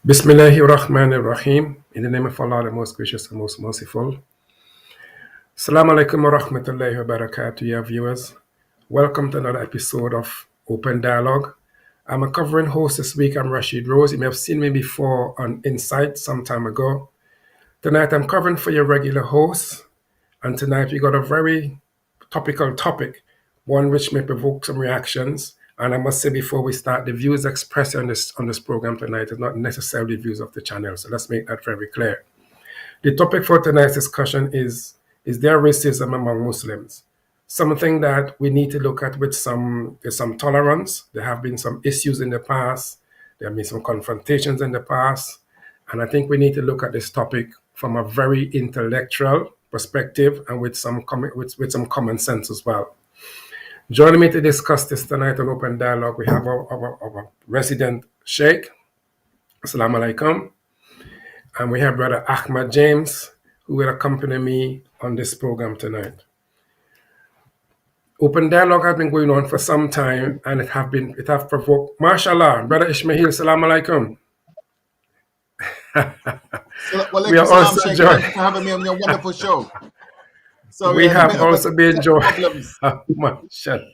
Bismillahirrahmanirrahim. In the name of Allah, the most gracious and most merciful. Assalamu alaikum wa rahmatullahi wa barakatuh, ya viewers. Welcome to another episode of Open Dialogue. I'm a covering host this week. I'm Rashid Rose. You may have seen me before on Insight some time ago. Tonight I'm covering for your regular host. And tonight we got a very topical topic, one which may provoke some reactions. And I must say before we start, the views expressed on this program tonight is not necessarily views of the channel. So let's make that very clear. The topic for tonight's discussion is there racism among Muslims? Something that we need to look at with some tolerance. There have been some issues in the past. There have been some confrontations in the past. And I think we need to look at this topic from a very intellectual perspective and with some common sense as well. Joining me to discuss this tonight on Open Dialogue, we have our resident Sheikh. Assalamu alaikum. And we have Brother Ahmed James, who will accompany me on this program tonight. Open Dialogue has been going on for some time, and it have provoked, mashallah, Brother Ismaheal, assalamu alaikum. We are also joined for having me on your wonderful show. So we have also been joined. Mashallah.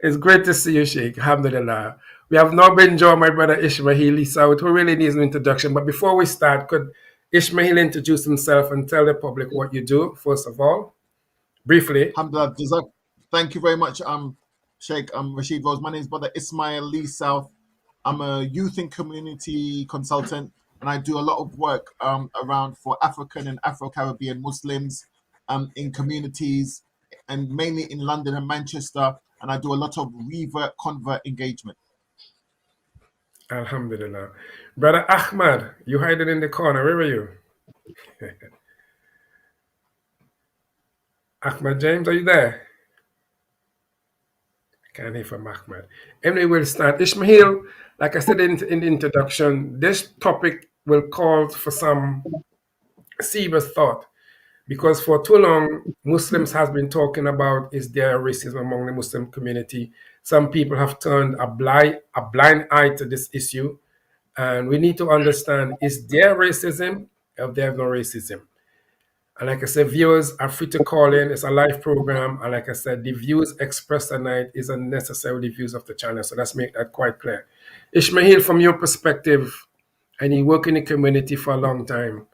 It's great to see you, Sheikh. Alhamdulillah. We have now been joined by Brother Ismaheal South, who really needs an introduction. But before we start, could Ismaheal introduce himself and tell the public what you do, first of all, briefly? Alhamdulillah. Thank you very much, Sheikh Rashid Rose. My name is Brother Ismaheal South. I'm a youth and community consultant, and I do a lot of work around for African and Afro-Caribbean Muslims in communities, and mainly in London and Manchester. And I do a lot of revert-convert engagement. Alhamdulillah. Brother Ahmed, you hiding in the corner. Where are you? Ahmed James, are you there? I can't hear from Ahmed. Anyway, we'll start. Ismaheal, like I said in the introduction, this topic will call for some serious thought. Because for too long, Muslims have been talking about is there racism among the Muslim community. Some people have turned a blind eye to this issue. And we need to understand, is there racism or there's no racism? And like I said, viewers are free to call in. It's a live program. And like I said, the views expressed tonight isn't necessarily views of the channel. So let's make that quite clear. Ismaheal, from your perspective, and you work in the community for a long time,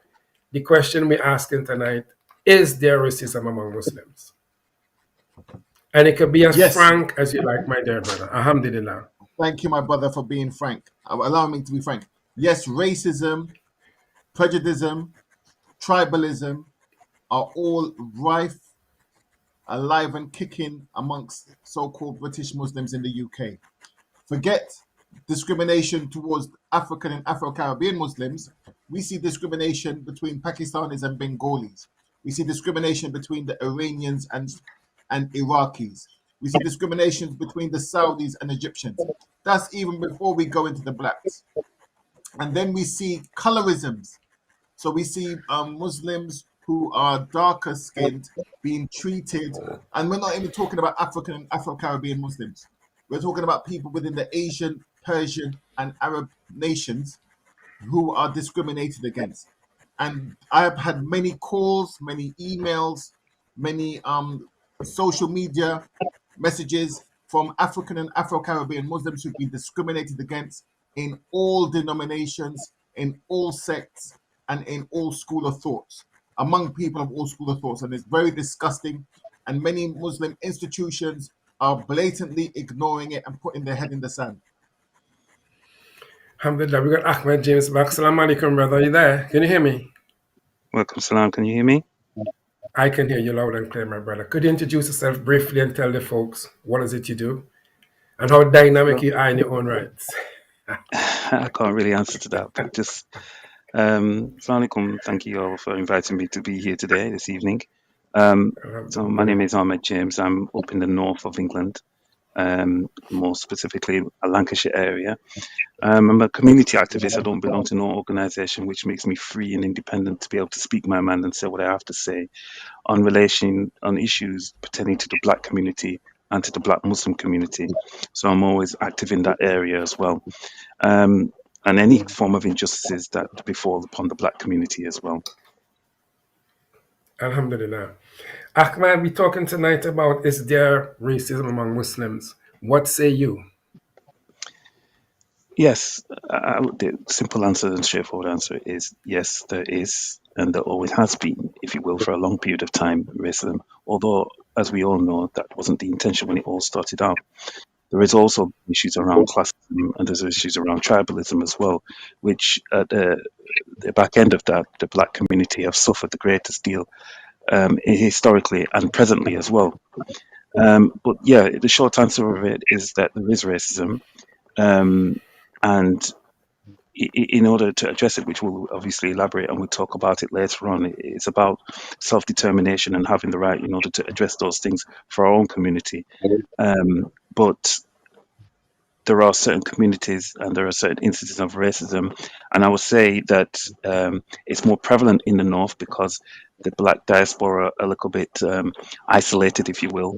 the question we're asking tonight, is there racism among Muslims? And it could be as frank as you like, my dear brother. Alhamdulillah. Thank you, my brother, for being frank. Allow me to be frank. Yes, racism, prejudice, tribalism are all rife, alive and kicking amongst so-called British Muslims in the UK. Forget discrimination towards African and Afro-Caribbean Muslims. We see discrimination between Pakistanis and Bengalis. We see discrimination between the Iranians and Iraqis. We see discrimination between the Saudis and Egyptians. That's even before we go into the blacks. And then we see colorisms. So we see Muslims who are darker skinned being treated. And we're not even talking about African and Afro-Caribbean Muslims. We're talking about people within the Asian, Persian, and Arab nations who are discriminated against. And I have had many calls, many emails, many social media messages from African and Afro-Caribbean Muslims who've been discriminated against in all denominations, in all sects, and in all school of thoughts, among people of all school of thoughts. And it's very disgusting. And many Muslim institutions are blatantly ignoring it and putting their head in the sand. Alhamdulillah, we got Ahmed James back. Assalamu alaikum, brother. Are you there? Can you hear me? Welcome, salam. Can you hear me? I can hear you loud and clear, my brother. Could you introduce yourself briefly and tell the folks what is it you do and how dynamic you are in your own rights? I can't really answer to that, but just Assalamu alaikum. Thank you all for inviting me to be here today, this evening. So my name is Ahmed James. I'm up in the north of England, more specifically a Lancashire area. I'm a community activist. I don't belong to no organisation, which makes me free and independent to be able to speak my mind and say what I have to say on issues pertaining to the Black community and to the Black Muslim community. So I'm always active in that area as well. and any form of injustices that befall upon the black community as well. Alhamdulillah. Ahmed, we're talking tonight about is there racism among Muslims? What say you? Yes, the simple answer and straightforward answer is yes, there is, and there always has been, if you will, for a long period of time, racism. Although, as we all know, that wasn't the intention when it all started out. There is also issues around classism, and there's issues around tribalism as well, which at the back end of that, the black community have suffered the greatest deal historically and presently as well. But yeah, the short answer of it is that there is racism, and in order to address it, which we'll obviously elaborate and we'll talk about it later on, it's about self-determination and having the right in order to address those things for our own community. But there are certain communities and there are certain instances of racism, and I would say that it's more prevalent in the north because the black diaspora are a little bit isolated, if you will,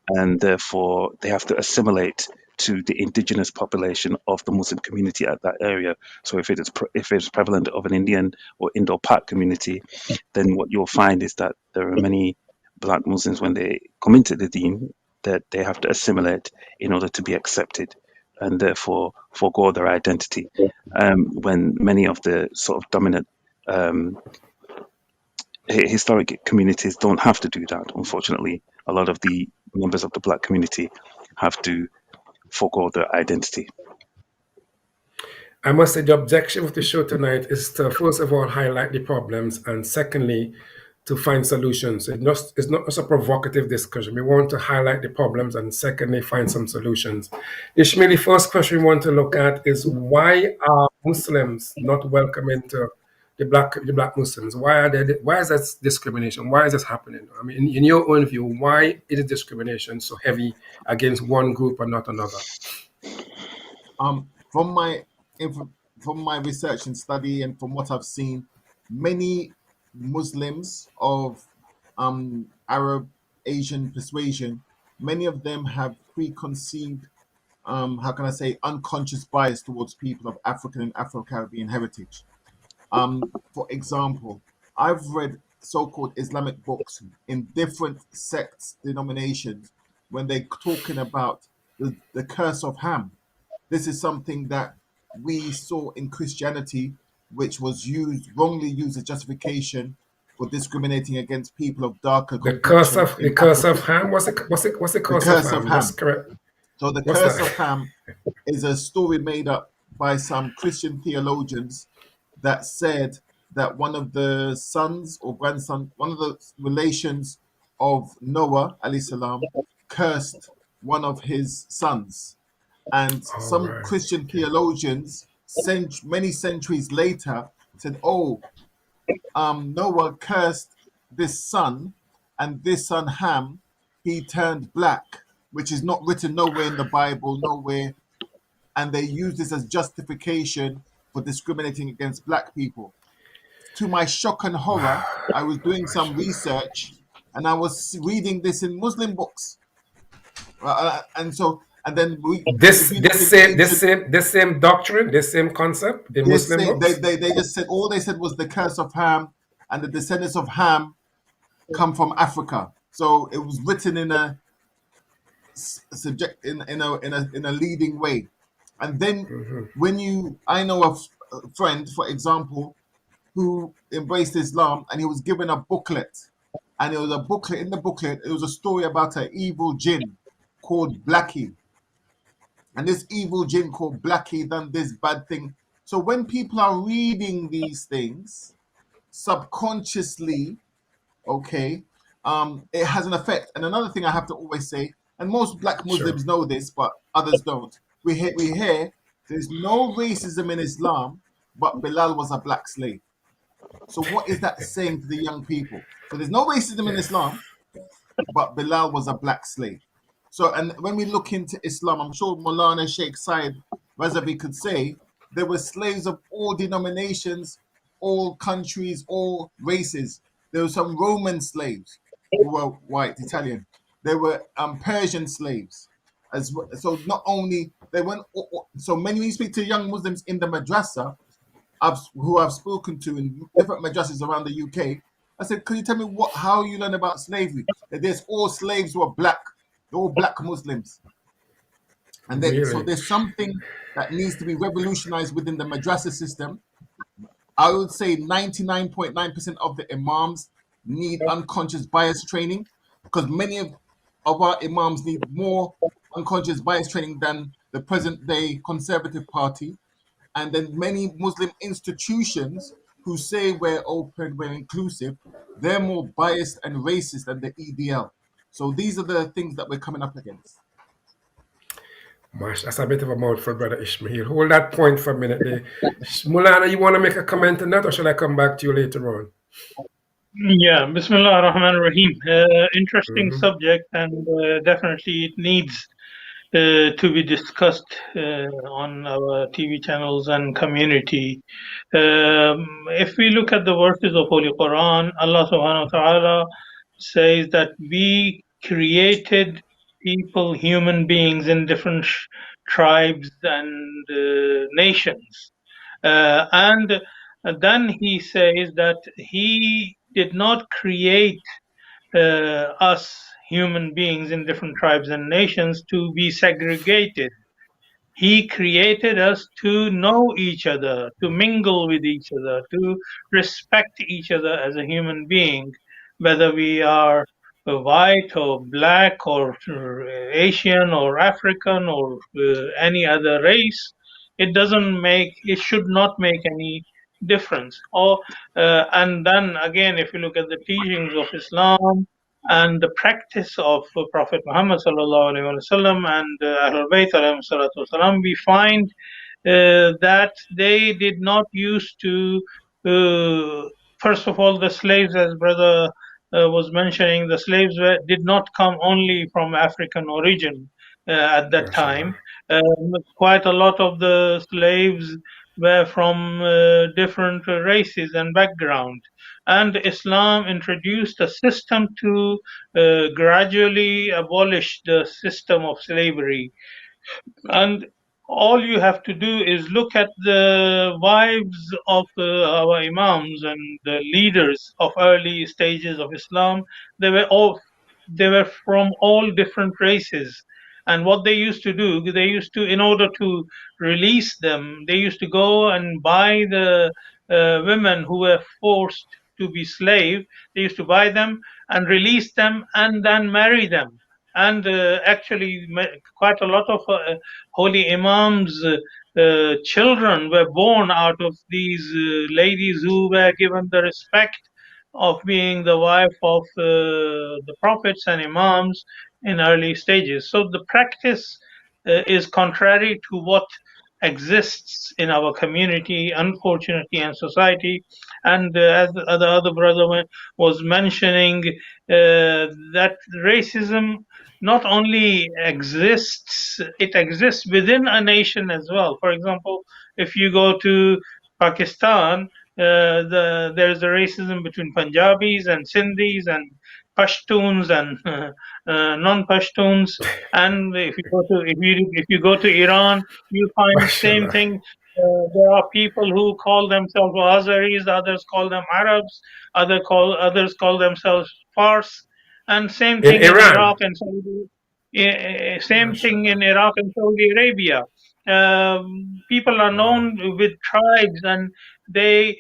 and therefore they have to assimilate to the indigenous population of the Muslim community at that area. So if it's prevalent of an Indian or Indo-Pak community, then what you'll find is that there are many black Muslims when they come into the deen that they have to assimilate in order to be accepted, and therefore forego their identity. When many of the sort of dominant historic communities don't have to do that, unfortunately. A lot of the members of the black community have to forego their identity. I must say the objective of the show tonight is to first of all highlight the problems, and secondly to find solutions. It's not just a provocative discussion. We want to highlight the problems and secondly find some solutions. Ishmael, the first question we want to look at is why are Muslims not welcome into the black Muslims? Why is that discrimination? Why is this happening? I mean, in your own view, why is discrimination so heavy against one group and not another? From my research and study and from what I've seen, many Muslims of Arab Asian persuasion, many of them have preconceived, how can I say, unconscious bias towards people of African and Afro-Caribbean heritage. For example, I've read so-called Islamic books in different sects, denominations, when they're talking about the curse of Ham. This is something that we saw in Christianity, which was wrongly used as justification for discriminating against people of darker complexion. The curse of Ham. What's the curse of Ham? That's correct. So the curse of Ham is a story made up by some Christian theologians that said that one of the sons or grandson, one of the relations of Noah alayhi salam, cursed one of his sons. And some Christian theologians, many centuries later, said, Noah cursed this son, and this son Ham, he turned black, which is not written nowhere in the Bible, nowhere. And they use this as justification for discriminating against black people. To my shock and horror, I was doing some research, and I was reading this in Muslim books. And then this same doctrine, this same concept in Muslim books? They just said, all they said was the curse of Ham, and the descendants of Ham come from Africa. So it was written in a subject in a leading way. And then I know a friend, for example, who embraced Islam, and he was given a booklet, and it was a booklet. In the booklet, it was a story about an evil jinn called Blackie. And this evil jinn called Blackie done this bad thing. So when people are reading these things subconsciously, it has an effect. And another thing I have to always say, and most black Muslims know this, but others don't. We hear there's no racism in Islam, but Bilal was a black slave. So what is that saying to the young people? So there's no racism in Islam, but Bilal was a black slave. So, and when we look into Islam, I'm sure Molana, Sheikh, Syed, Razawi could say there were slaves of all denominations, all countries, all races. There were some Roman slaves who were white, Italian. There were Persian slaves as well. So not only they went. So when you speak to young Muslims in the madrasa, who I've spoken to in different madrasas around the UK, I said, "Can you tell me how you learn about slavery? That there's all slaves who are black, they're all black Muslims, and then so Really? there's something that needs to be revolutionized within the madrasa system. I would say 99.9% of the imams need unconscious bias training, because many of our imams need more unconscious bias training than the present day Conservative Party. And then many Muslim institutions who say we're open, we're inclusive, they're more biased and racist than the EDL. So these are the things that we're coming up against. Gosh, that's a bit of a mouthful, Brother Ismaheal. Hold that point for a minute there. Molana, you want to make a comment on that, or shall I come back to you later on? Yeah, Bismillah ar-Rahman ar-Rahim. Interesting subject, and definitely it needs to be discussed on our TV channels and community. If we look at the verses of Holy Quran, Allah subhanahu wa ta'ala says that we created people, human beings in different tribes and nations. And then he says that he did not create us human beings in different tribes and nations to be segregated. He created us to know each other, to mingle with each other, to respect each other as a human being, whether we are white or black or Asian or African or any other race. It should not make any difference. And then again, if you look at the teachings of Islam and the practice of Prophet Muhammad sallallahu alaihi wasallam and Ahlebait alayhim salatu wasalam, we find that they did not used to. First of all, the slaves, as brother was mentioning, the slaves did not come only from African origin at that time. Quite a lot of the slaves were from different races and background. And Islam introduced a system to gradually abolish the system of slavery. And all you have to do is look at the wives of our imams and the leaders of early stages of Islam. They were from all different races. And what they used to do, in order to release them, they used to go and buy the women who were forced to be slaves. They used to buy them and release them and then marry them. And actually, quite a lot of holy imams' children were born out of these ladies who were given the respect of being the wife of the prophets and imams in early stages. So the practice is contrary to what exists in our community, unfortunately, and society. And as the other brother was mentioning, that racism not only exists, it exists within a nation as well. For example, if you go to Pakistan, there's a racism between Punjabis and Sindhis and Pashtuns and non-Pashtuns. And if you go to Iran, you find the same thing. There are people who call themselves Azaris, others call them Arabs, others call themselves Fars, and same thing in Iraq and Saudi. Same thing in Iraq and Saudi Arabia. People are known with tribes, and they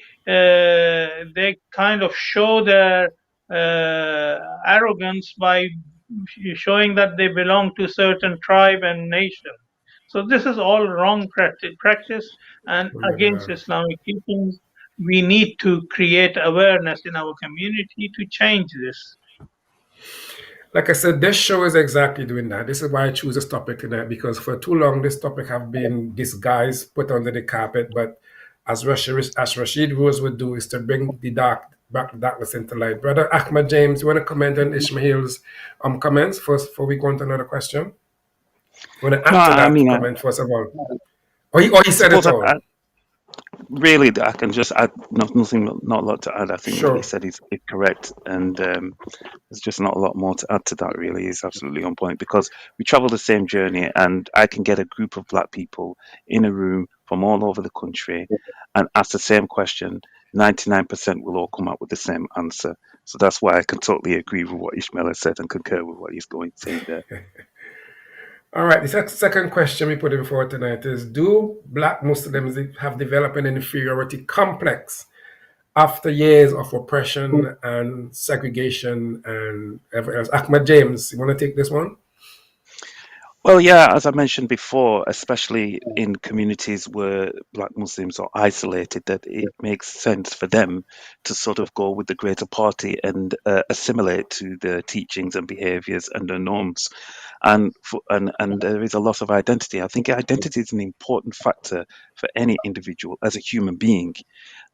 kind of show their arrogance by showing that they belong to certain tribe and nation. So this is all wrong practice and against Islamic teachings. We need to create awareness in our community to change this. Like I said, this show is exactly doing that. This is why I choose this topic tonight, because for too long this topic have been disguised, put under the carpet. But as Rashid Rose would do, is to bring the darkness into light. Brother Ahmed James, you want to comment on Ismaheal's comments first before we go on to another question? You want to answer that comment first of all? Or he said it all? really, I can just add not a lot to add. I think what he Sure. said is correct, and there's just not a lot more to add to that. Really, is absolutely on point because we travel the same journey, and I can get a group of black people in a room from all over the country and ask the same question. 99% will all come up with the same answer. So that's why I can totally agree with what Ishmael has said and concur with what he's saying there. All right. The second question we put in for tonight is: do Black Muslims have developed an inferiority complex after years of oppression and segregation and everything else? Ahmed James, you want to take this one? Well, yeah, as I mentioned before, especially in communities where Black Muslims are isolated, that it makes sense for them to sort of go with the greater party and assimilate to the teachings and behaviors and the norms. And there is a loss of identity. I think identity is an important factor for any individual as a human being,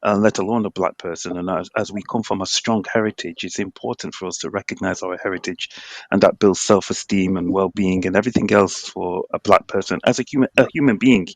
let alone a black person. And as we come from a strong heritage, it's important for us to recognize our heritage, and that builds self-esteem and well-being and everything else for a black person as a human being.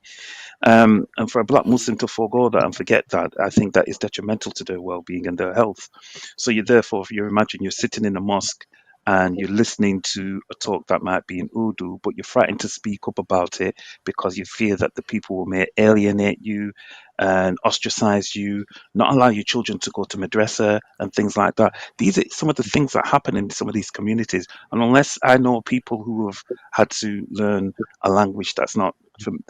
And for a black Muslim to forego that and forget that, I think that is detrimental to their well-being and their health. So you therefore, if you imagine you're sitting in a mosque and you're listening to a talk that might be in Urdu, but you're frightened to speak up about it because you fear that the people may alienate you and ostracize you, not allow your children to go to madrasa and things like that. These are some of the things that happen in some of these communities. And unless I know people who have had to learn a language that's not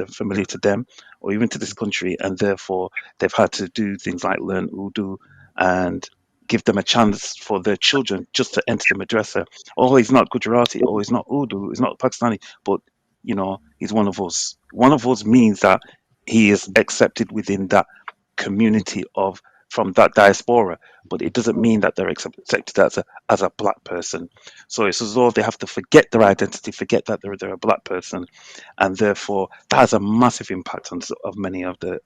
familiar to them or even to this country, and therefore they've had to do things like learn Urdu and give them a chance for their children just to enter the madrasa. Oh, he's not Gujarati, or he's not Urdu, he's not Pakistani, but he's one of us. One of us means that he is accepted within that community of from that diaspora, but it doesn't mean that they're accepted as a black person. So it's as though they have to forget their identity, forget that they're a black person, and therefore that has a massive impact on of many of the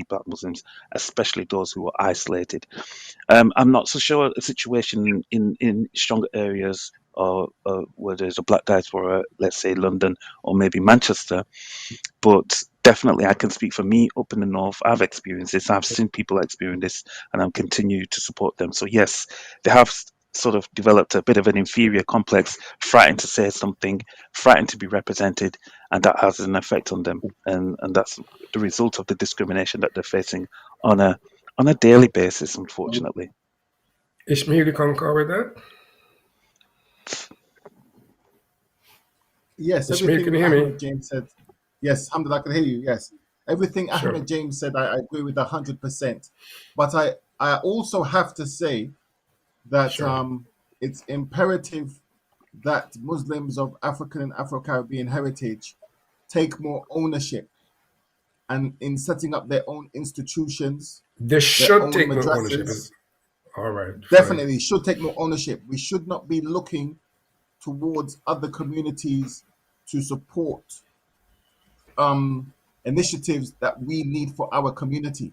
black Muslims, especially those who are isolated. I'm not so sure a situation in stronger areas or where there's a black diaspora, let's say London or maybe Manchester, but definitely I can speak for me up in the north. I've experienced this. I've seen people experience this, and I'm continue to support them. So yes, they have sort of developed a bit of an inferior complex, frightened to say something, frightened to be represented, and that has an effect on them. And that's the result of the discrimination that they're facing on a daily basis, unfortunately. Ishmael, you concur with that? Yes, Ishmael, can everything you hear me? Ahmed James said. Yes, Alhamdulillah, I can hear you. Yes, everything Sure. Ahmed James said, I agree with 100%. But I also have to say that Sure. it's imperative that Muslims of African and Afro-Caribbean heritage take more ownership and in setting up their own institutions, They their should own take more ownership. madrasas. All right, fine. Definitely should take more ownership. We should not be looking towards other communities to support initiatives that we need for our community.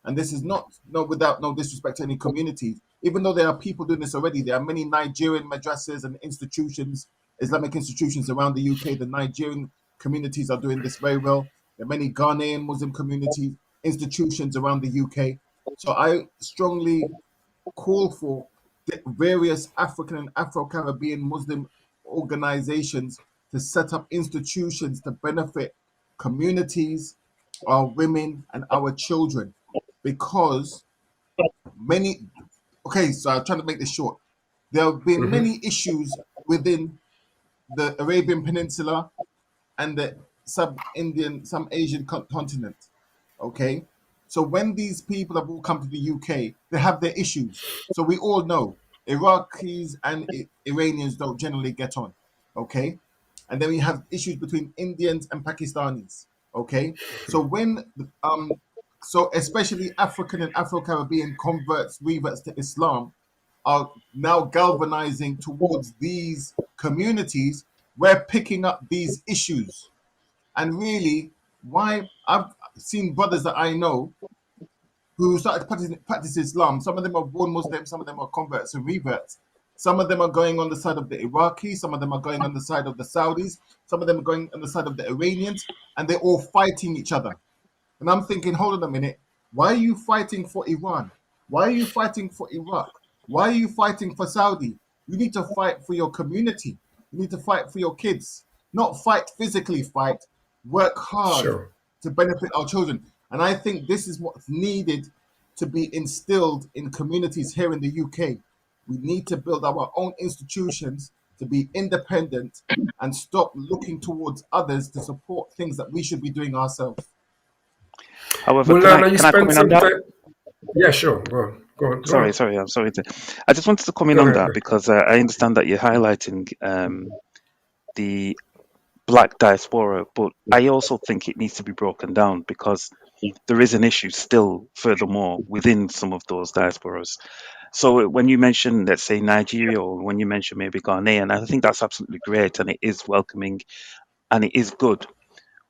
And this is not without no disrespect to any communities. Even though there are people doing this already, there are many Nigerian madrasas and institutions, Islamic institutions around the UK. The Nigerian communities are doing this very well. There are many Ghanaian Muslim community institutions around the UK. So I strongly call for the various African and Afro-Caribbean Muslim organizations to set up institutions to benefit communities, our women, and our children. Because many, okay, so I'm trying to make this short. There have been many issues within the Arabian Peninsula and the sub-Indian, some Asian continent. Okay, so when these people have all come to the UK, they have their issues. So we all know Iraqis and Iranians don't generally get on. Okay, and then we have issues between Indians and Pakistanis. Okay, so when so especially African and Afro-Caribbean converts, reverts to Islam are now galvanizing towards these communities. We're picking up these issues. And really, why I've seen brothers that I know who started practice Islam. Some of them are born Muslims, some of them are converts and reverts. Some of them are going on the side of the Iraqis, some of them are going on the side of the Saudis, some of them are going on the side of the Iranians, and they're all fighting each other. And I'm thinking, hold on a minute, Why are you fighting for Iran? Why are you fighting for Iraq? Why are you fighting for Saudi? You need to fight for your community. You need to fight for your kids. Not fight physically, fight. Work hard Sure. to benefit our children. And I think this is what's needed to be instilled in communities here in the UK. We need to build our own institutions to be independent and stop looking towards others to support things that we should be doing ourselves. However, Molana, you can I come spent in on some that? time. Yeah, sure. Go on. Go on. Go on. Sorry, I'm sorry to. I just wanted to come in Go on ahead. that because I understand that you're highlighting the black diaspora, but I also think it needs to be broken down because there is an issue still, furthermore, within some of those diasporas. So when you mention, let's say, Nigeria, or when you mention maybe Ghanaian, I think that's absolutely great and it is welcoming and it is good.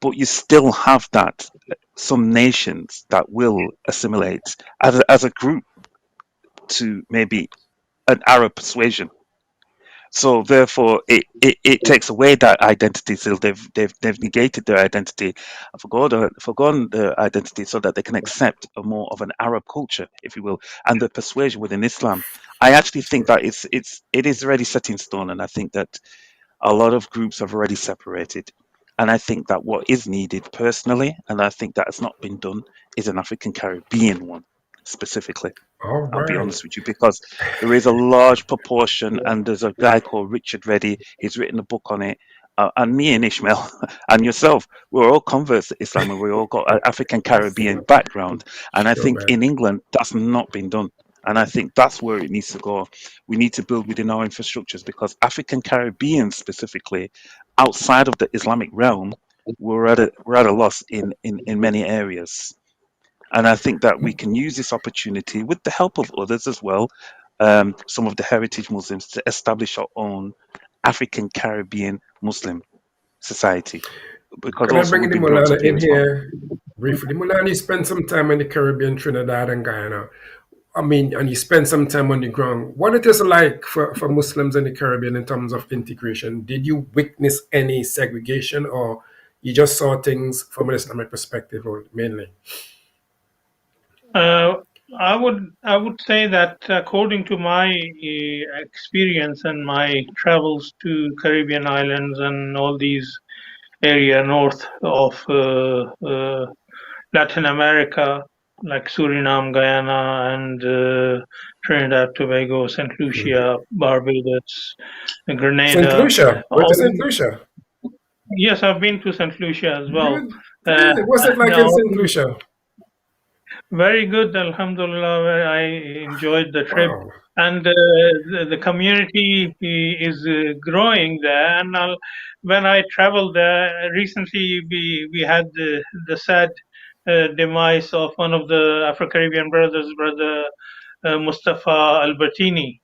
But you still have that some nations that will assimilate as a group to maybe an Arab persuasion. So therefore, it takes away that identity. So they've negated their identity, forgone their identity, so that they can accept a more of an Arab culture, if you will, and the persuasion within Islam. I actually think that it is already set in stone, and I think that a lot of groups have already separated. And I think that what is needed personally, and I think that has not been done, is an African Caribbean one specifically. All I'll be right. honest with you, because there is a large proportion, and there's a guy called Richard Reddy. He's written a book on it. And me and Ishmael and yourself, we're all converts to Islam and we all got an African Caribbean background. And I Sure, think man. in England, that's not been done. And I think that's where it needs to go. We need to build within our infrastructures because African Caribbean specifically, outside of the Islamic realm, we're at a loss in many areas. And I think that we can use this opportunity with the help of others as well, some of the heritage Muslims, to establish our own African Caribbean Muslim society. Because Can I also bring we've the been brought up Molana here in as well. here briefly? Molana, you spent some time in the Caribbean, Trinidad and Guyana. I mean, and you spent some time on the ground. What it is like for Muslims in the Caribbean in terms of integration? Did you witness any segregation, or you just saw things from an Islamic perspective, or mainly? Uh, I would say that according to my experience and my travels to Caribbean islands and all these area north of Latin America, like Suriname, Guyana, and Trinidad, Tobago, St. Lucia, Barbados, St. Grenada. Lucia. Went to All, St. Lucia. yes, I've been to St. Lucia as well. Really? Really? What's it like in Now, St. Lucia? very good, Alhamdulillah. I enjoyed the trip, Wow. and the community is growing there. And when I traveled there recently, we had the sad demise of one of the Afro-Caribbean brothers, brother Mustafa Albertini.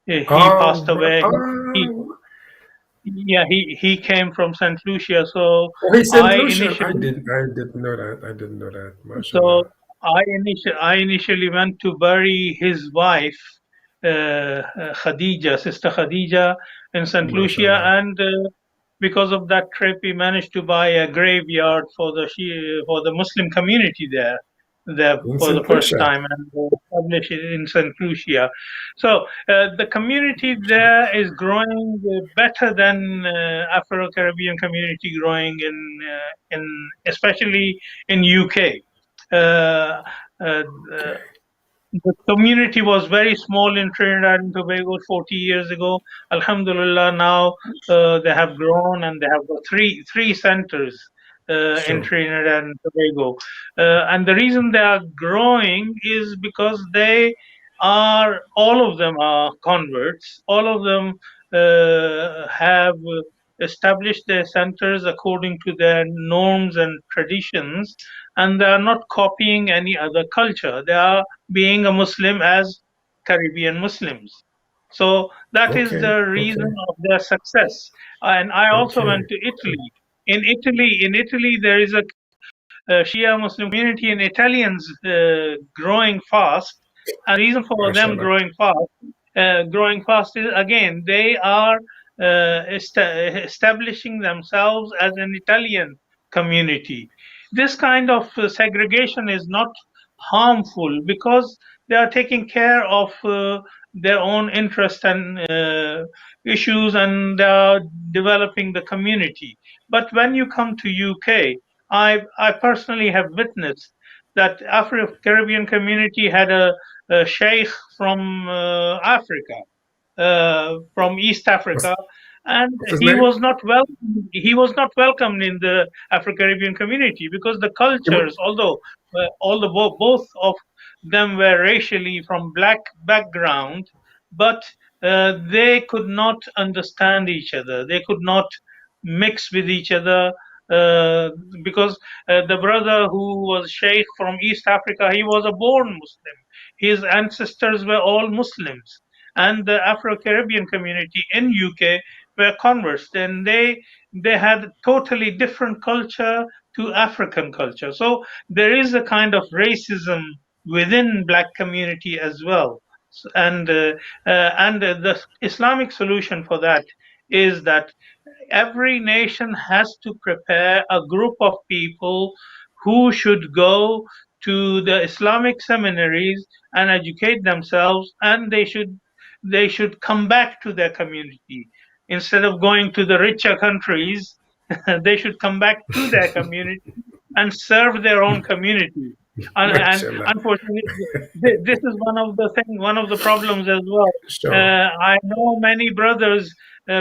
He passed away. He, Oh, he came from St. Lucia, so oh, he's St. I Lucian. initially I didn't know that. I didn't know that. So MashaAllah. I initially went to bury his wife, Khadija, Sister Khadija, in St. Lucia, MashaAllah. and because of that trip, we managed to buy a graveyard for the Muslim community there In for the St. first Lucia. time, and establish it in St. Lucia. So the community there is growing better than Afro-Caribbean community growing in especially in UK. Uh, uh, Okay. the community was very small in Trinidad and Tobago 40 years ago. Alhamdulillah, now they have grown and they have got three centers in Sure. Trinidad and Tobago. And the reason they are growing is because all of them are converts. All of them have established their centers according to their norms and traditions, and they are not copying any other culture. They are being a Muslim as Caribbean Muslims. So that is Okay. the reason Okay. of their success. And I also Okay. went to Italy. In Italy, there is a Shia Muslim community, and Italians growing fast. And the reason for them MashaAllah. growing fast is again they are establishing themselves as an Italian community. This kind of segregation is not harmful because they are taking care of their own interests and issues, and they are developing the community. But when you come to UK, I personally have witnessed that Afro-Caribbean community had a sheikh from Africa, from East What's, Africa, and what's his name? he was not welcomed in the Afro-Caribbean community because the cultures, although both of them were racially from black background, but they could not understand each other. They could not mix with each other, uh, because the brother who was Sheikh from East Africa, he was a born Muslim. His ancestors were all Muslims, and the Afro-Caribbean community in UK were converts, and they had totally different culture to African culture. So there is a kind of racism within black community as well. And the Islamic solution for that is that every nation has to prepare a group of people who should go to the Islamic seminaries and educate themselves, and they should come back to their community instead of going to the richer countries. They should come back to their community and serve their own community. And Mashallah. unfortunately, this is one of the problems as well. Sure. I know many brothers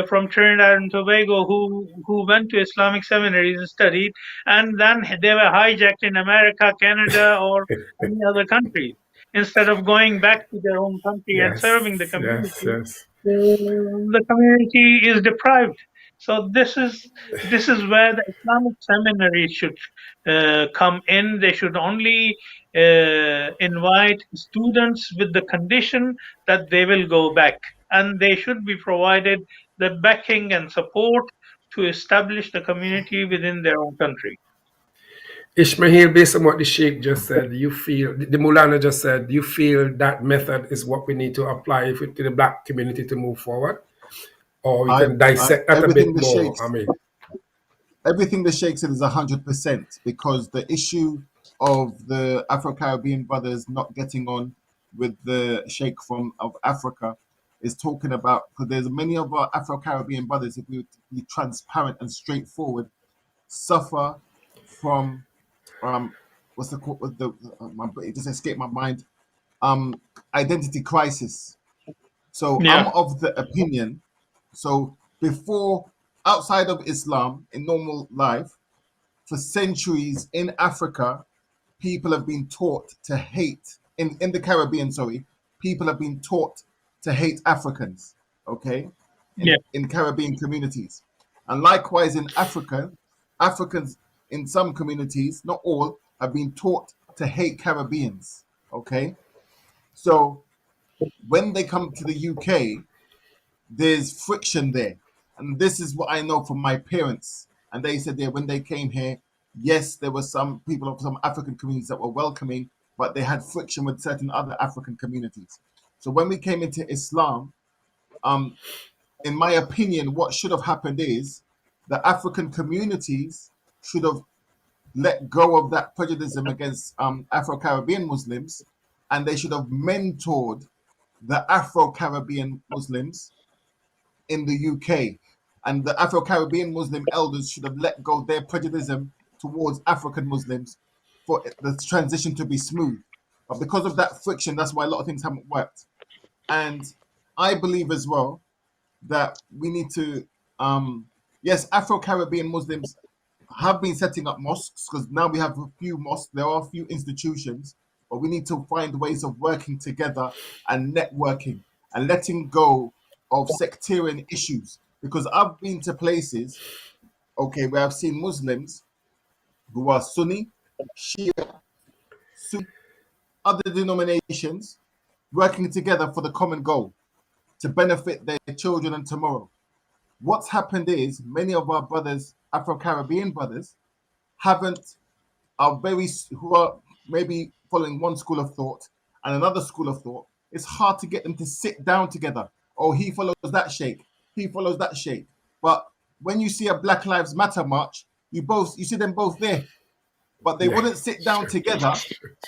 from Trinidad and Tobago who went to Islamic seminaries and studied, and then they were hijacked in America, Canada, or any other country. Instead of going back to their own country and serving the Yes, yes, community, yes. the community is deprived. So this is where the Islamic seminary should come in. They should only invite students with the condition that they will go back, and they should be provided the backing and support to establish the community within their own country. Ismaheal, based on what the Sheikh just said, you feel, the Molana just said, you feel that method is what we need to apply to the black community to move forward? Or we I, can dissect that a everything bit the more? Sheikh said is 100%, because the issue of the Afro-Caribbean brothers not getting on with the Sheikh of Africa is talking about, because there's many of our Afro-Caribbean brothers, if we be transparent and straightforward, suffer from what's the it just escaped my mind, identity crisis. So I'm Yeah, of the opinion, so before, outside of Islam, in normal life, for centuries in Africa, people have been taught to hate, in the Caribbean, sorry, people have been taught to hate Africans, okay, yeah, in Caribbean communities. And likewise in Africa, Africans in some communities, not all, have been taught to hate Caribbeans, okay? So when they come to the UK, there's friction there. And this is what I know from my parents. And they said that when they came here, yes, there were some people of some African communities that were welcoming, but they had friction with certain other African communities. So when we came into Islam, um, in my opinion, what should have happened is the African communities should have let go of that prejudice against Afro-Caribbean Muslims, and they should have mentored the Afro-Caribbean Muslims in the UK. And the Afro-Caribbean Muslim elders should have let go their prejudice towards African Muslims for the transition to be smooth. But because of that friction, that's why a lot of things haven't worked. And I believe as well that we need to, yes, Afro-Caribbean Muslims have been setting up mosques, because now we have a few mosques, there are a few institutions, but we need to find ways of working together and networking and letting go of sectarian issues. Because I've been to places, okay, where I've seen Muslims who are Sunni, Shia, Sunni, other denominations working together for the common goal to benefit their children and tomorrow. What's happened is many of our brothers, Afro-Caribbean brothers, haven't are very who are maybe following one school of thought and another school of thought. It's hard to get them to sit down together. Oh, he follows that sheikh, he follows that sheikh. But when you see a Black Lives Matter march, you see them both there, but they Yeah, wouldn't sit down sure. together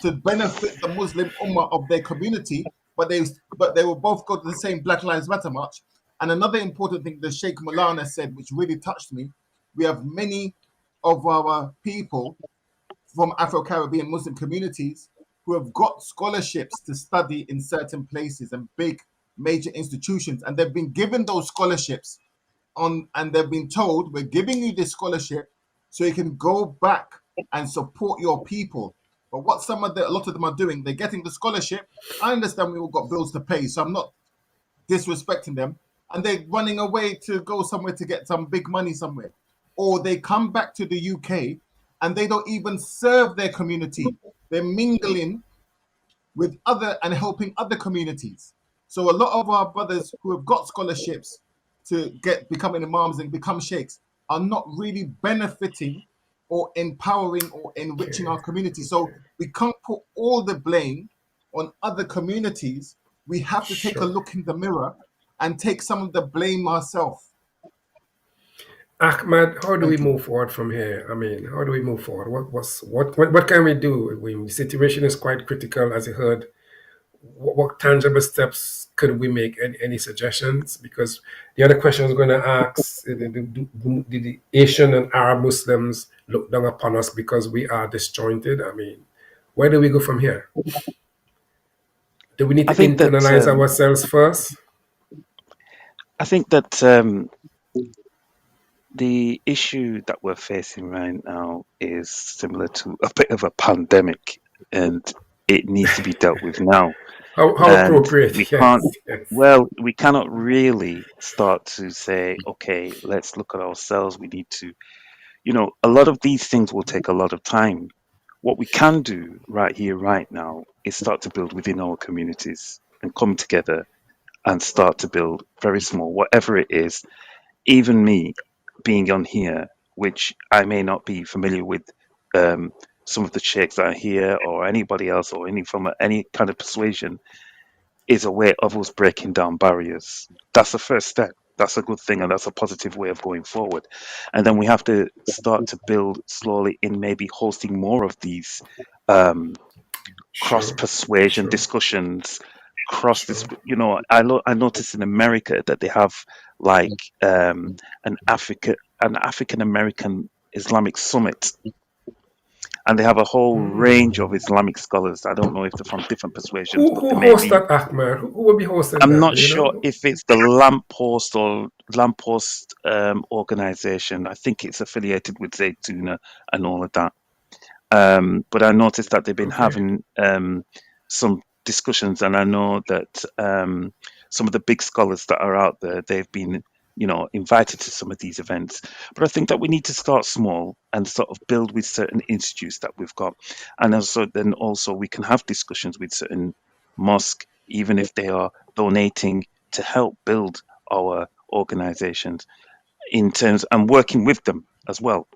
to benefit the Muslim Ummah of their community, but they will both go to the same Black Lives Matter march. And another important thing the Sheikh Molana said, which really touched me, we have many of our people from Afro-Caribbean Muslim communities who have got scholarships to study in certain places and big major institutions, and they've been given those scholarships and they've been told, we're giving you this scholarship so you can go back and support your people. But what a lot of them are doing, they're getting the scholarship. I understand we all got bills to pay, so I'm not disrespecting them, and they're running away to go somewhere to get some big money somewhere, or they come back to the UK and they don't even serve their community. They're mingling with other and helping other communities. So a lot of our brothers who have got scholarships to becoming imams and become sheikhs are not really benefiting or empowering or enriching our community. So we can't put all the blame on other communities. We have to take a look in the mirror and take some of the blame ourselves. Ahmed, how do we move forward from here? I mean, how do we move forward? What can we do? The situation is quite critical, as you heard. What tangible steps could we make? Any suggestions? Because the other question I was going to ask: did the Asian and Arab Muslims look down upon us because we are disjointed? I mean, where do we go from here? Do we need to internalize ourselves first? I think that the issue that we're facing right now is similar to a bit of a pandemic, and it needs to be dealt with now. How appropriate. We can't. Well, we cannot really start to say, okay, let's look at ourselves. We need to, a lot of these things will take a lot of time. What we can do right here, right now, is start to build within our communities and come together and start to build very small, whatever it is. Even me being on here, which I may not be familiar with some of the sheikhs that are here or anybody else or from any kind of persuasion, is a way of us breaking down barriers. That's the first step. That's a good thing, and that's a positive way of going forward. And then we have to start to build slowly in maybe hosting more of these cross persuasion discussions. I noticed in America that they have like an African American Islamic summit, and they have a whole range of Islamic scholars. I don't know if they're from different persuasions. Who hosts that, Ahmed? Who will be hosting I'm that? not sure if it's the Lamppost or Lamppost organization. I think it's affiliated with Zaytuna and all of that. But I noticed that they've been having some discussions, and I know that some of the big scholars that are out there, they've been invited to some of these events. But I think that we need to start small and sort of build with certain institutes that we've got, and also we can have discussions with certain mosques, even if they are donating to help build our organizations in terms and working with them as well.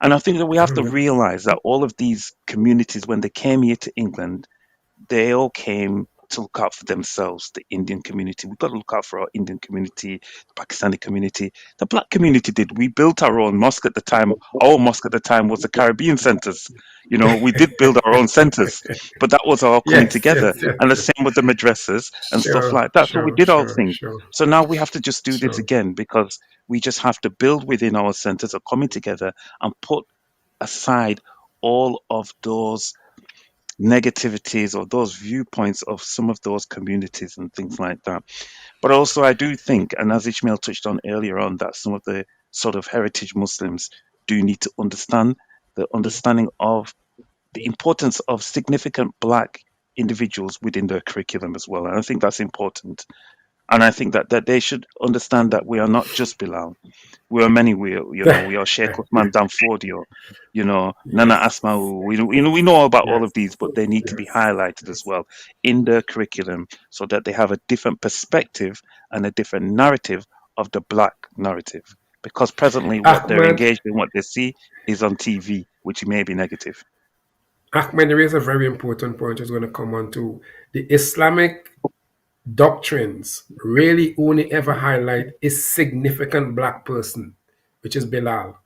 And I think that we have to realize that all of these communities, when they came here to England, they all came to look out for themselves, the Indian community. We've got to look out for our Indian community, the Pakistani community. The black community did. We built our own mosque at the time. Our mosque at the time was the Caribbean centers. We did build our own centers, but that was all coming together. And the same with the madrasas and stuff like that. So we did all things. So now we have to just do this again, because we just have to build within our centers, are coming together and put aside all of those negativities or those viewpoints of some of those communities and things like that. But also I do think, and as Ismaheal touched on earlier on, that some of the sort of heritage Muslims do need to understand the understanding of the importance of significant black individuals within their curriculum as well. And I think that's important. And I think that they should understand that we are not just Bilal. We are many. We are Sheikh Uthman Danfodio, Nana Asma'u. We know about all of these, but they need to be highlighted as well in their curriculum, so that they have a different perspective and a different narrative of the black narrative. Because presently, what they're engaged in, what they see, is on TV, which may be negative. Ahmed, there is a very important point I was going to come on to. The Islamic doctrines really only ever highlight a significant black person, which is Bilal.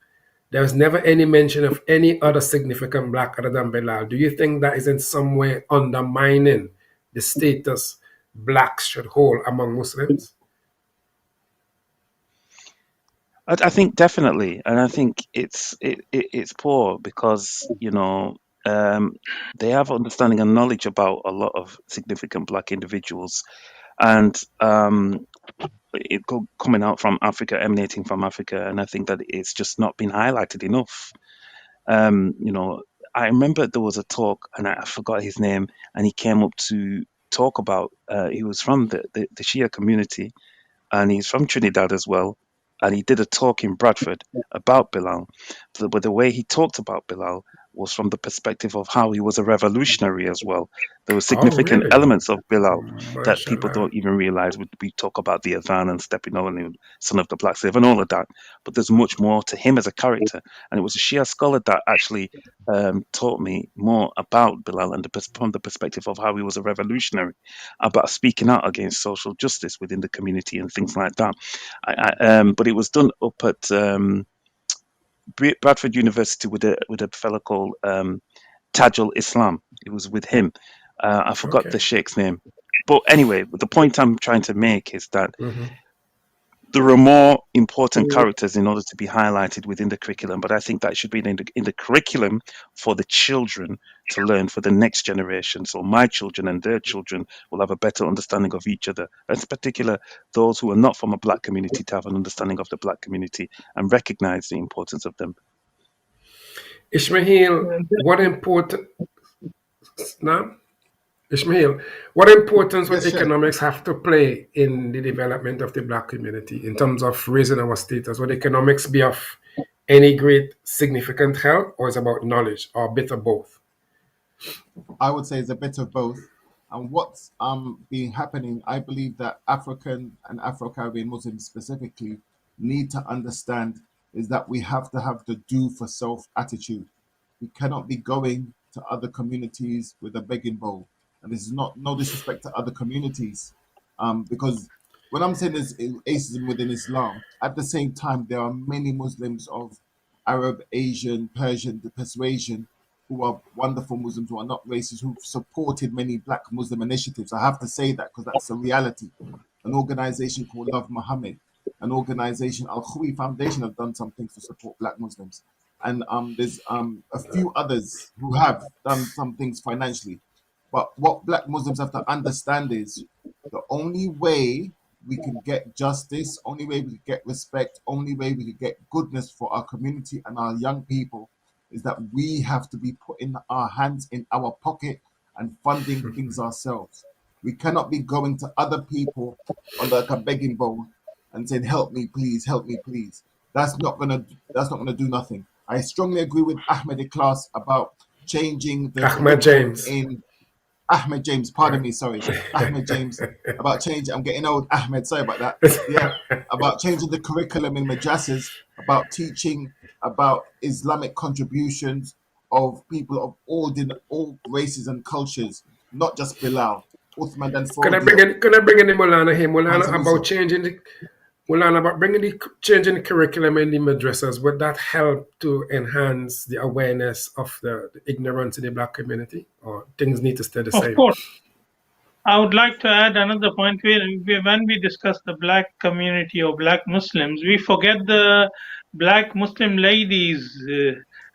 There's never any mention of any other significant black other than Bilal. Do you think that is in some way undermining the status blacks should hold among Muslims? I think definitely, and I think it's poor because they have understanding and knowledge about a lot of significant black individuals, and coming out from Africa, emanating from Africa, and I think that it's just not been highlighted enough. You know, I remember there was a talk, and I forgot his name, and he came up to talk about. He was from the Shia community, and he's from Trinidad as well. And he did a talk in Bradford about Bilal. But the way he talked about Bilal was from the perspective of how he was a revolutionary as well. There were Oh, significant really? elements of Bilal that people Mashallah. don't even realize. We talk about the Adhan and stepping on the son of the black slave and all of that, but there's much more to him as a character. And it was a Shia scholar that actually taught me more about Bilal and from the perspective of how he was a revolutionary, about speaking out against social justice within the community and things like that. But it was done up at Bradford University with a fellow called Tajul Islam. It was with him. I forgot Okay. the sheikh's name. But anyway, the point I'm trying to make is that Mm-hmm. there are more important characters in order to be highlighted within the curriculum, but I think that should be in the curriculum for the children to learn for the next generation. So my children and their children will have a better understanding of each other, in particular those who are not from a black community to have an understanding of the black community and recognize the importance of them. Ismaheal, what important now? Ismaheal, what importance would Yes, Sheikh. economics have to play in the development of the black community in terms of raising our status? Would economics be of any great significant help, or is it about knowledge, or a bit of both? I would say it's a bit of both. And what's been happening, I believe that African and Afro-Caribbean Muslims specifically need to understand is that we have to have the do for self attitude. We cannot be going to other communities with a begging bowl. And this is not no disrespect to other communities. Because when I'm saying there's racism within Islam, at the same time there are many Muslims of Arab, Asian, Persian, the persuasion who are wonderful Muslims who are not racist, who've supported many Black Muslim initiatives. I have to say that because that's a reality. An organization called Love Muhammad, an organization, Al-Khoury Foundation, have done some things to support Black Muslims. And there's a few others who have done some things financially. But what Black Muslims have to understand is the only way we can get justice, only way we can get respect, only way we can get goodness for our community and our young people is that we have to be putting our hands in our pocket and funding things ourselves. We cannot be going to other people on like a begging bowl and saying, "Help me, please, help me, please." That's not gonna do nothing. I strongly agree with Ahmed class about changing the Ahmed curriculum James. in Ahmed James, pardon Right. me, sorry. Ahmed James, about changing, I'm getting old, Ahmed, sorry about that. Yeah, about changing the curriculum in madrasas, about teaching about Islamic contributions of people of all races and cultures, not just Bilal, Uthman and Fodio, Can I bring in the Molana here? Molana Mansa about Musa. changing the Molana about bringing the changing the curriculum in the madrasas. Would that help to enhance the awareness of the ignorance in the black community, or things need to stay the Of same? course, I would like to add another point where when we discuss the black community or black Muslims, we forget the black Muslim ladies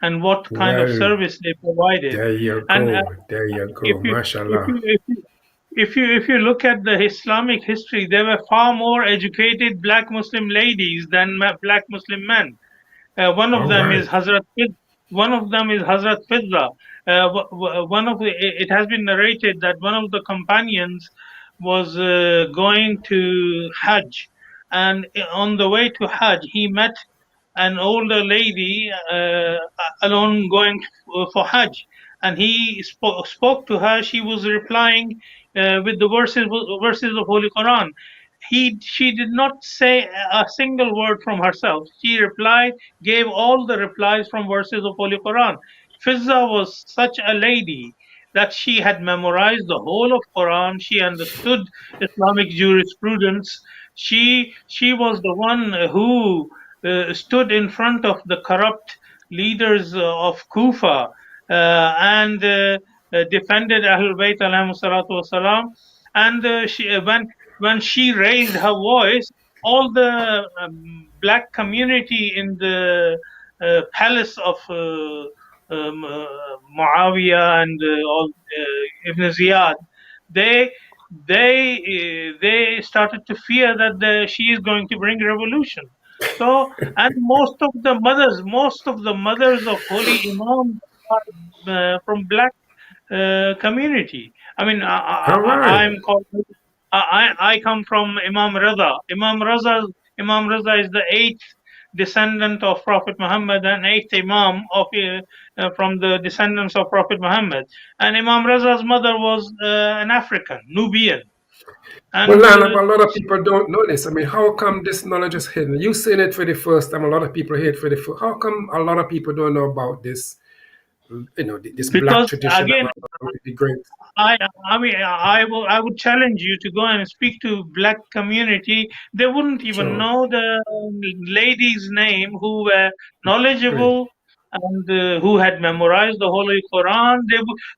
and what kind of Well, service they provided. there you And go. There you if go. you if Mashallah. you if you if you look at the Islamic history, there were far more educated black Muslim ladies than black Muslim men. One of All them is right. Hazrat one of them is Hazrat Fidda. One of it has been narrated that one of the companions was going to Hajj, and on the way to Hajj, he met an older lady alone going for Hajj, and he spoke to her. She was replying with the verses of Holy Quran. She did not say a single word from herself. She replied, gave all the replies from verses of Holy Quran. Fizza was such a lady that she had memorized the whole of Quran. She understood Islamic jurisprudence. She was the one who stood in front of the corrupt leaders of Kufa and defended Ahlul Bayt alayhi salatu wasalam. And when she raised her voice, all the black community in the palace of Muawiyah and all Ibn Ziyad, they they started to fear that she is going to bring revolution. So, and most of the mothers of holy imams are from black community. I mean, All right. I'm called. I come from Imam Raza. Imam Raza is the eighth descendant of Prophet Muhammad and eighth Imam of from the descendants of Prophet Muhammad. And Imam Raza's mother was an African, Nubian. Well, And Lana, but a lot of people don't know this. I mean, how come this knowledge is hidden? You seen it for the first time. A lot of people hear it for the first. How come a lot of people don't know about this? You know, this black because tradition again, about the great. I would challenge you to go and speak to black community. They wouldn't even Sure. know the ladies' name who were Great. knowledgeable and who had memorized the Holy Quran.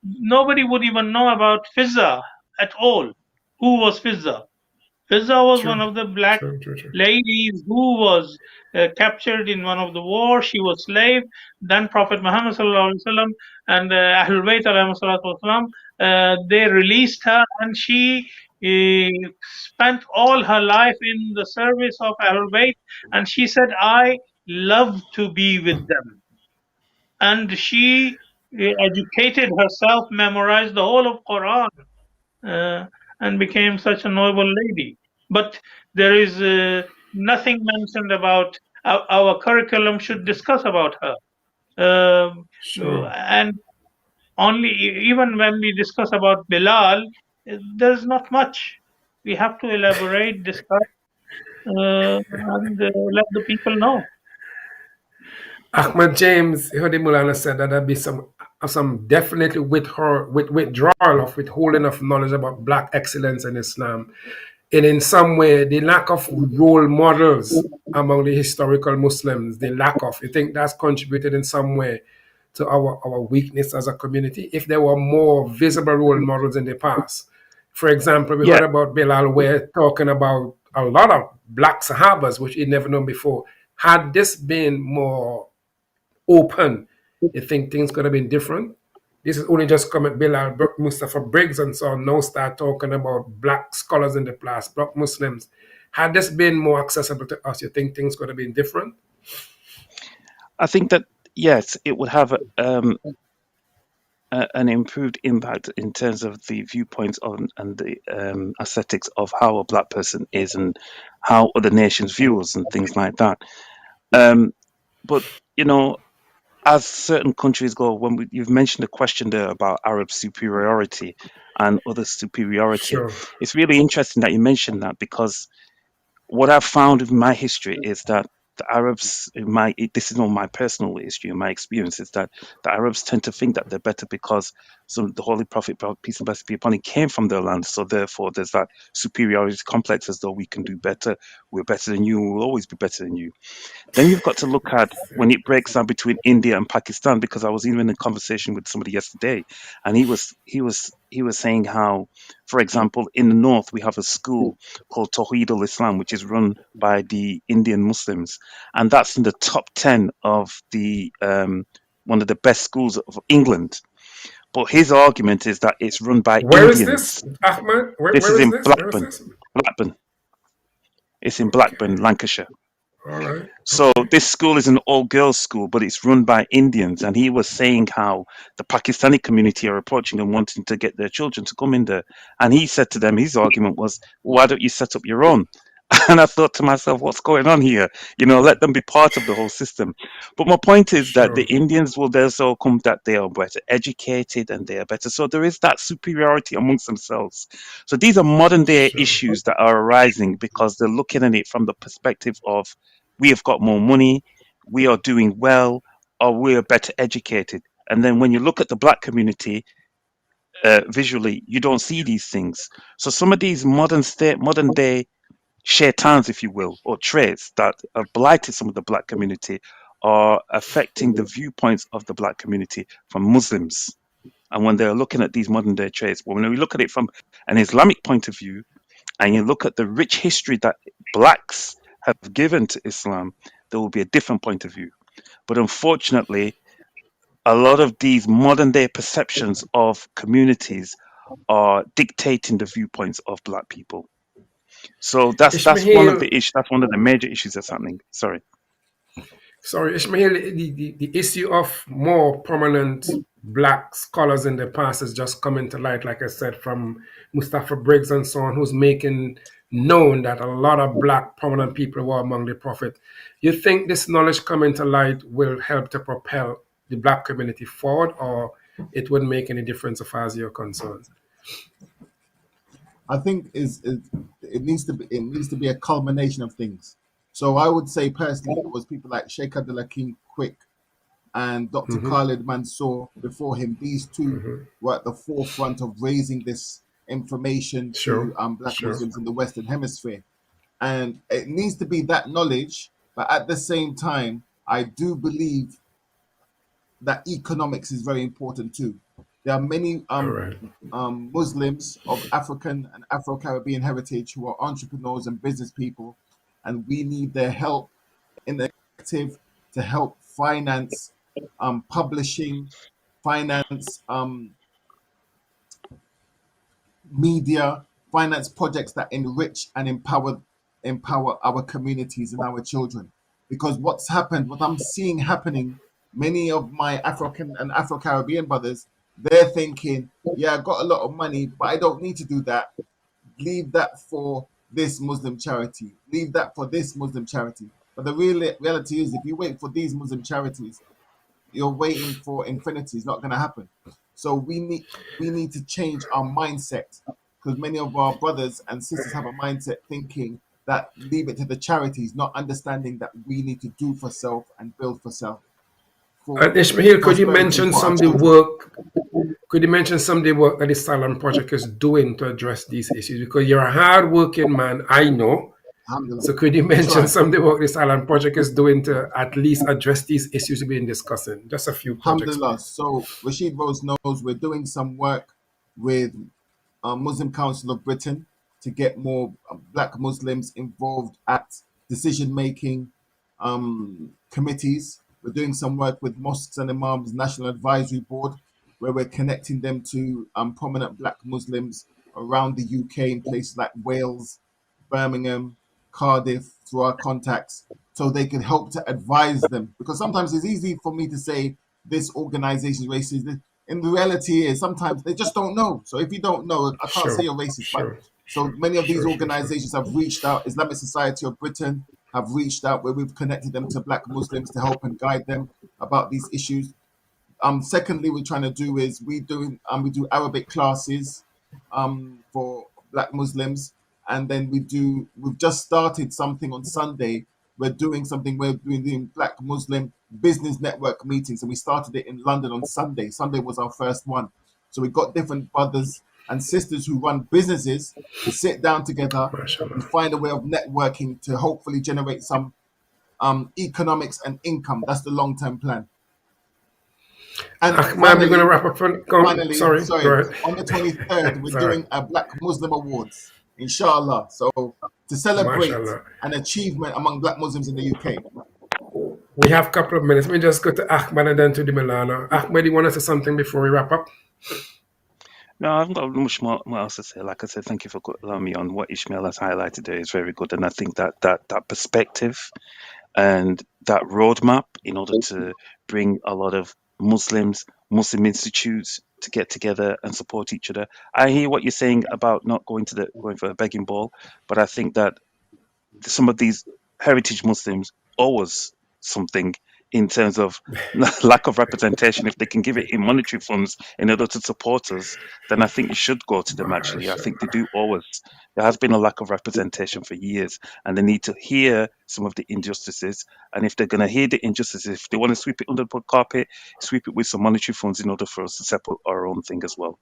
Nobody would even know about Fizza at all. Who was Fizza? Fizza was one True. of the black True. True. True. ladies who was captured in one of the wars. She was slave. Then Prophet Muhammad sallallahu alaihi wasallam and Ahlul Bayt alayhi salatu wasalam, they released her, and she spent all her life in the service of Ahlul Bayt. And she said, "I love to be with them." And she educated herself, memorized the whole of Quran, and became such a noble lady. But there is nothing mentioned about our curriculum should discuss about her. Sure. And only even when we discuss about Bilal, there's not much. We have to elaborate, discuss, and let the people know. Ahmed James, Hadi Mulana said that there'd be some definitely withdrawal of withholding of knowledge about black excellence in Islam. And in some way, the lack of role models among the historical Muslims, the lack of, you think that's contributed in some way to our weakness as a community? If there were more visible role models in the past. For example, we Yeah, heard about Bilal, we're talking about a lot of black Sahabas, which he'd never known before. Had this been more open, you think things could have been different? This is only just come at Bilal, Mustafa Briggs, and so on. Now start talking about black scholars in the past, black Muslims. Had this been more accessible to us, you think things could have been different? I think that yes, it would have an improved impact in terms of the viewpoints on and the aesthetics of how a black person is and how other nations view us and things like that. But you know, as certain countries go, you've mentioned a question there about Arab superiority and other superiority, Sure. it's really interesting that you mentioned that because what I've found in my history is that the Arabs, this is not my personal history, my experience is that the Arabs tend to think that they're better because the Holy Prophet, peace and blessings be upon him, came from their land. So therefore, there's that superiority complex as though we can do better, we're better than you, we'll always be better than you. Then you've got to look at when it breaks down between India and Pakistan, because I was even in a conversation with somebody yesterday, and he was saying how, for example, in the north we have a school called Tawheed al-Islam, which is run by the Indian Muslims, and that's in the top 10 of the one of the best schools of England. But his argument is that it's run by Where is this, Indians. Ahmed? This Where is is in this? Where is Blackburn. this? Blackburn. It's in Okay. Blackburn, Lancashire. All right. So Okay. this school is an all-girls school, but it's run by Indians. And he was saying how the Pakistani community are approaching and wanting to get their children to come in there. And he said to them, his argument was, why don't you set up your own? And I thought to myself, what's going on here? Let them be part of the whole system. But my point is that the Sure. Indians will also come that they are better educated and they are better. So there is that superiority amongst themselves. So these are modern day Sure. issues that are arising because they're looking at it from the perspective of we have got more money, we are doing well, or we are better educated. And then when you look at the black community visually, you don't see these things. So some of these modern day shaitans, if you will, or traits that have blighted some of the black community are affecting the viewpoints of the black community from Muslims. And when they're looking at these modern day traits, when we look at it from an Islamic point of view, and you look at the rich history that blacks have given to Islam, there will be a different point of view. But unfortunately, a lot of these modern day perceptions of communities are dictating the viewpoints of black people. So that's one of Ismaheal, the issues. That's one of the major issues that's happening. Sorry. Ismaheal, the issue of more prominent black scholars in the past is just coming to light, like I said, from Mustafa Briggs and so on, who's making known that a lot of black prominent people were among the Prophet. You think this knowledge coming to light will help to propel the black community forward, or it wouldn't make any difference as far as you're concerned? I think it needs to be a culmination of things. So I would say personally, it was people like Sheikh Abdullah King Quick and Dr. Khalid Mansour before him. These two were at the forefront of raising this information to black Muslims in the Western Hemisphere. And it needs to be that knowledge, but at the same time, I do believe that economics is very important too. There are many Muslims of African and Afro-Caribbean heritage who are entrepreneurs and business people, and we need their help in the collective to help finance publishing, finance media, finance projects that enrich and empower our communities and our children. Because what I'm seeing happening, many of my African and Afro-Caribbean brothers, they're thinking, yeah, I got a lot of money, but I don't need to do that. Leave that for this Muslim charity. Leave that for this Muslim charity. But the reality is, if you wait for these Muslim charities, you're waiting for infinity. It's not going to happen. So we need to change our mindset, because many of our brothers and sisters have a mindset thinking that leave it to the charities, not understanding that we need to do for self and build for self. Ismaheal, could you mention some of the work? Could you mention some of the work that the Salon Project is doing to address these issues? Because you're a hard-working man, I know. So could you mention some of the work the Salon Project is doing to at least address these issues we've been discussing? Just a few projects. Alhamdulillah. So Rashid Rose knows we're doing some work with Muslim Council of Britain to get more black Muslims involved at decision-making committees. We're doing some work with Mosques and Imams National Advisory Board, where we're connecting them to prominent black Muslims around the UK in places like Wales, Birmingham, Cardiff, through our contacts, so they can help to advise them. Because sometimes it's easy for me to say this organization is racist. In the reality is sometimes they just don't know. So if you don't know, I can't say you're racist. But so many of these organizations have reached out. Islamic Society of Britain have reached out, where we've connected them to black Muslims to help and guide them about these issues. Secondly, we're trying to do is we do Arabic classes for black Muslims, and then we've just started something on Sunday. We're doing black Muslim business network meetings, and we started it in London on Sunday. Sunday was our first one. So we got different brothers and sisters who run businesses to sit down together and find a way of networking to hopefully generate some economics and income. That's the long-term plan. And finally, we're going to wrap up. Finally, sorry, on the 23rd, we're doing a Black Muslim Awards, inshallah. So to celebrate an achievement among black Muslims in the UK. We have a couple of minutes. Let me just go to Ahmed and then to the Molana. Ahmed, you want to say something before we wrap up? No, I haven't got much more else to say. Like I said, thank you for allowing me on. What Ismaheal has highlighted there is very good. And I think that perspective and that roadmap in order to bring a lot of Muslim institutes to get together and support each other. I hear what you're saying about not going for a begging bowl, but I think that some of these heritage Muslims owe us something in terms of lack of representation. If they can give it in monetary funds in order to support us, then I think you should go to them. Actually, I think they do owe us. There has been a lack of representation for years, and they need to hear some of the injustices. And if they're going to hear the injustices, if they want to sweep it under the carpet, sweep it with some monetary funds in order for us to settle our own thing as well.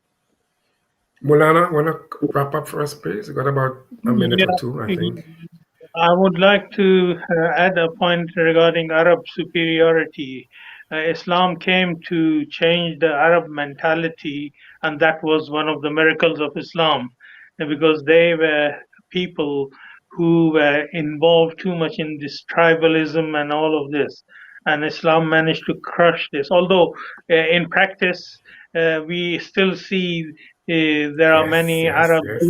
Molana, want to wrap up for us, please? We've got about a minute or two, I think. I would like to add a point regarding Arab superiority. Islam came to change the Arab mentality, and that was one of the miracles of Islam, because they were people who were involved too much in this tribalism and all of this. And Islam managed to crush this. Although in practice, we still see there are Yes, many yes, Arabs yes.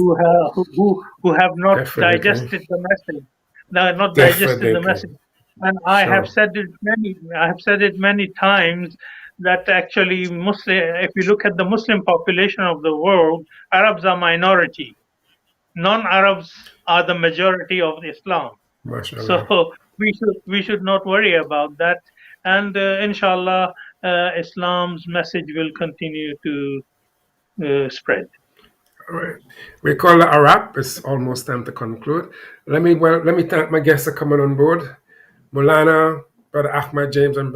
who have not Definitely. digested the message. Not digested the Definitely. message. And Sure. I have said it many times that actually if you look at the Muslim population of the world, Arabs are minority. Non-Arabs are the majority of Islam. MashaAllah. So we should not worry about that. And inshallah, Islam's message will continue to spread. All right. We call it a wrap. It's almost time to conclude. Let me thank my guests for coming on board. Molana, Brother Ahmed, James, and